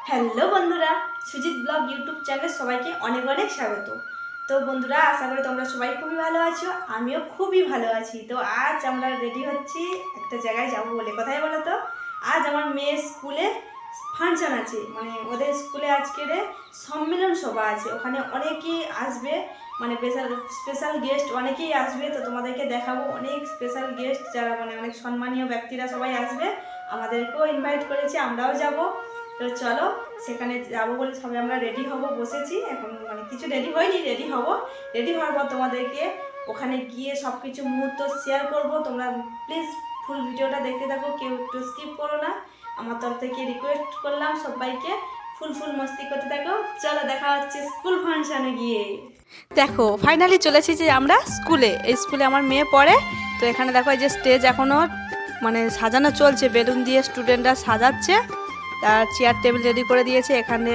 Hello বন্ধুরা, Sujit blog YouTube চ্যানেলে সবাইকে অনেক অনেক স্বাগত। তো বন্ধুরা, আশা করি তোমরা সবাই খুবই ভালো আছো, আমিও খুবই ভালো আছি। তো আজ আমরা রেডি হচ্ছি একটা জায়গায় যাব বলে। কোথায় বলো তো? আজ আমার মেয়ের স্কুলে ফাংশন আছে, মানে ওদের স্কুলে আজকের সম্মেলন সভা আছে। ওখানে অনেকেই আসবে, মানে স্পেশাল গেস্ট অনেকেই আসবে। তো তোমাদেরকে দেখাবো অনেক স্পেশাল গেস্ট, যারা মানে অনেক সম্মানীয় ব্যক্তিরা সবাই আসবে। আমাদেরকেও ইনভাইট করেছে, আমরাও যাব। তো চলো সেখানে যাবো বলে সবাই আমরা রেডি হব, বসেছি এখন। মানে কিছু রেডি হয়নি, রেডি হব। রেডি হওয়ার পর তোমাদেরকে ওখানে গিয়ে সব কিছু মুহূর্ত শেয়ার করব। তোমরা প্লিজ ফুল ভিডিওটা দেখতে থাকো, কেউ একটু স্কিপ করো না। আমার তরফ থেকে রিকোয়েস্ট করলাম সবাইকে, ফুল মস্তি করতে থাকো। চলো দেখা হচ্ছে স্কুল ফাংশনে গিয়ে। দেখো ফাইনালি চলেছি যে আমরা স্কুলে। এই স্কুলে আমার মেয়ে পড়ে। তো এখানে দেখো এই যে স্টেজ এখনও মানে সাজানো চলছে, বেলুন দিয়ে স্টুডেন্টরা সাজাচ্ছে। তার চেয়ার টেবিল রেডি করে দিয়েছে। এখানে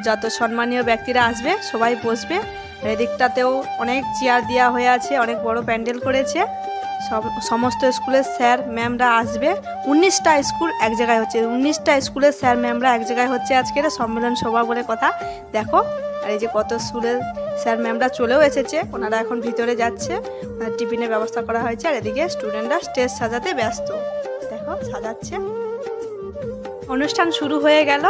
যত সম্মানীয় ব্যক্তিরা আসবে সবাই বসবে। এদিকটাতেও অনেক চেয়ার দেওয়া হয়ে আছে, অনেক বড় প্যান্ডেল করেছে। সমস্ত স্কুলের স্যার ম্যামরা আসবে। 19টা স্কুল এক জায়গায় হচ্ছে, 19টা স্কুলের স্যার ম্যামরা এক জায়গায় হচ্ছে আজকের সম্মেলন সভা বলে কথা। দেখো, আর এই যে কত স্কুলের স্যার ম্যামরা চলেও এসেছে, ওনারা এখন ভিতরে যাচ্ছে। টিফিনের ব্যবস্থা করা হয়েছে। আর এদিকে স্টুডেন্টরা স্টেজ সাজাতে ব্যস্ত। দেখো সাজাচ্ছে। অনুষ্ঠান শুরু হয়ে গেল।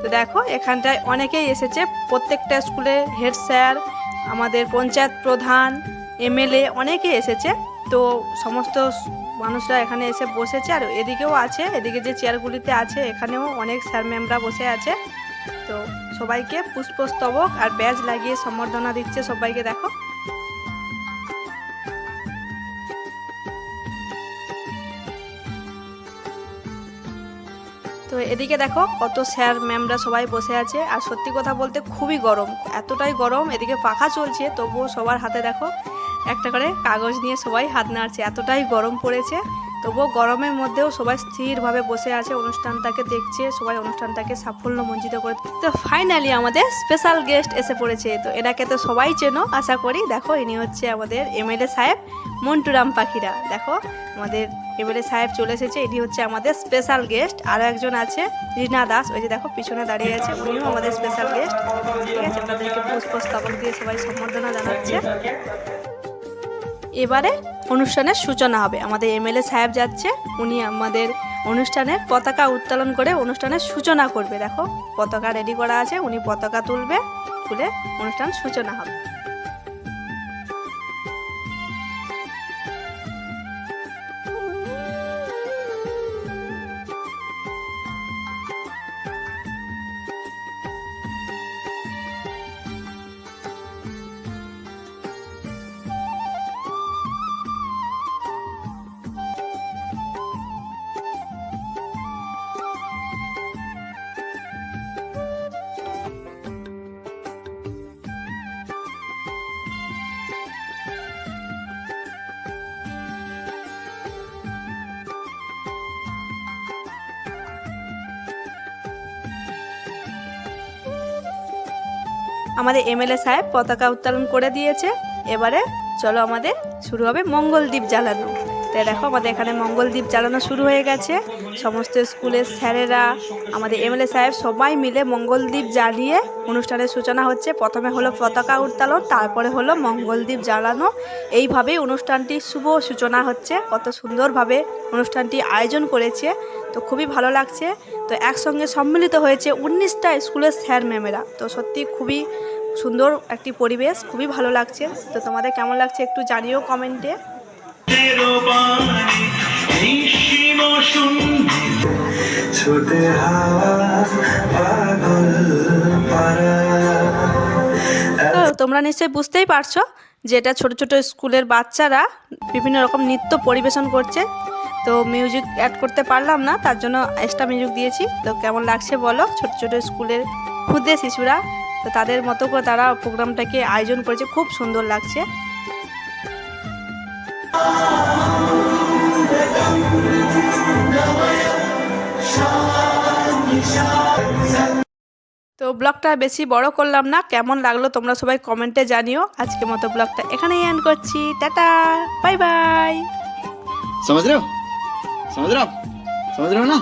তো দেখো এখানটায় অনেকেই এসেছে, প্রত্যেকটা স্কুলের হেড স্যার, আমাদের পঞ্চায়েত প্রধান, এমএলএ অনেকেই এসেছে। তো সমস্ত মানুষরা এখানে এসে বসেছে। আর এদিকেও আছে, এদিকে যে চেয়ারগুলিতে আছে এখানেও অনেক স্যার ম্যামরা বসে আছে। তো সবাইকে পুষ্পস্তবক আর ব্যাজ লাগিয়ে সম্বর্ধনা দিচ্ছে সবাইকে। দেখো তো এদিকে দেখো কত স্যার ম্যামরা সবাই বসে আছে। আর সত্যি কথা বলতে খুবই গরম, এতটাই গরম। এদিকে পাখা চলছে, তবুও সবার হাতে দেখো একটা করে কাগজ নিয়ে সবাই হাত নাড়ছে, এতটাই গরম পড়েছে। তবুও গরমের মধ্যেও সবাই স্থিরভাবে বসে আছে, অনুষ্ঠানটাকে দেখছে, সবাই অনুষ্ঠানটাকে সাফল্যমণ্ডিত করে। তো ফাইনালি আমাদের স্পেশাল গেস্ট এসে পড়েছে। তো এনাকে তো সবাই চেনো আশা করি। দেখো ইনি হচ্ছে আমাদের এমএলএ সাহেব মন্টুরাম পাখিরা। দেখো আমাদের এমএলএ সাহেব চলে এসেছে, এটি হচ্ছে আমাদের স্পেশাল গেস্ট। আরও একজন আছে রীনা দাস, ওই যে দেখো পিছনে দাঁড়িয়ে আছে, উনিও আমাদের স্পেশাল গেস্ট। ঠিক আছে, ওনাদেরকে পুষ্পস্তবক দিয়ে সবাই সম্বর্ধনা জানাচ্ছে। এবারে অনুষ্ঠানের সূচনা হবে। আমাদের এমএলএ সাহেব যাচ্ছে, উনি আমাদের অনুষ্ঠানের পতাকা উত্তোলন করে অনুষ্ঠানের সূচনা করবে। দেখো পতাকা রেডি করা আছে, উনি পতাকা তুলবে, তুলে অনুষ্ঠান সূচনা হবে। আমাদের এমএলএ সাহেব পতাকা উত্তোলন করে দিয়েছে। এবারে চলো আমাদের শুরু হবে মঙ্গলদ্বীপ জ্বালানো। তাই দেখো আমাদের এখানে মঙ্গলদ্বীপ জ্বালানো শুরু হয়ে গেছে। সমস্ত স্কুলের স্যারেরা, আমাদের এমএলএ সাহেব সবাই মিলে মঙ্গলদ্বীপ জ্বালিয়ে অনুষ্ঠানের সূচনা হচ্ছে। প্রথমে হলো পতাকা উত্তোলন, তারপরে হলো মঙ্গলদ্বীপ জ্বালানো। এইভাবেই অনুষ্ঠানটি শুভ সূচনা হচ্ছে। কত সুন্দরভাবে অনুষ্ঠানটি আয়োজন করেছে, তো খুবই ভালো লাগছে। তো একসঙ্গে সম্মিলিত হয়েছে 19টা স্কুলের স্যার ম্যামেরা। তো সত্যি খুবই সুন্দর একটি পরিবেশ, খুবই ভালো লাগছে। তো তোমাদের কেমন লাগছে একটু জানিও কমেন্টে। তো তোমরা নিশ্চয়ই বুঝতেই পারছো যে এটা ছোট ছোট স্কুলের বাচ্চারা বিভিন্ন রকম নৃত্য পরিবেশন করছে। তো মিউজিক অ্যাড করতে পারলাম না, তার জন্য এক্সট্রা মিউজিক দিয়েছি। তো কেমন লাগছে বলো, ছোট ছোট স্কুলের ক্ষুদে শিশুরা, তো তাদের মতো করে তারা প্রোগ্রামটাকে আয়োজন করেছে, খুব সুন্দর লাগছে। তো ব্লগটা বেশি বড় করলাম না, কেমন লাগলো তোমরা সবাই কমেন্টে জানিও। আজকের মতো ব্লগটা এখানেই এন্ড করছি। Tata, bye bye. समझ रहे हो ना?